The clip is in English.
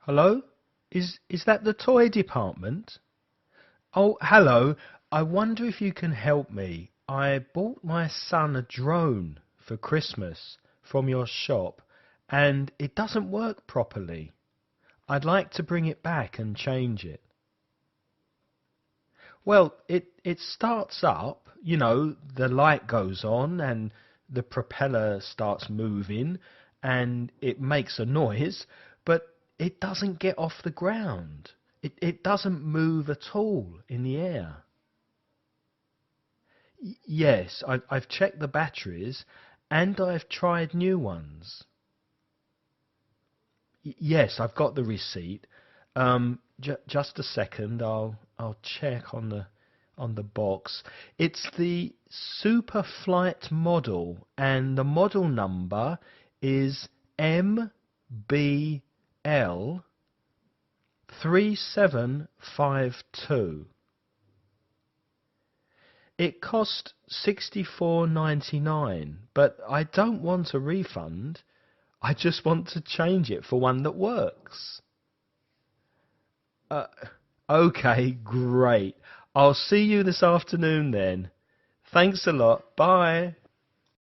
Hello? Is that the toy department? Oh, hello. I wonder if you can help me. I bought my son a drone for Christmas from your shop and it doesn't work properly. I'd like to bring it back and change it. Well, it starts up, the light goes on and the propeller starts moving and it makes a noise, but it doesn't get off the ground. It doesn't move at all in the air. Yes, I've checked the batteries and I've tried new ones. Yes, I've got the receipt. Just a second, I'll check on the box. It's the Super Flight model, and the model number is MBL 3752. It cost 64.99, but I don't want a refund. I just want to change it for one that works. Uh, okay, great. I'll see you this afternoon then. Thanks a lot. Bye.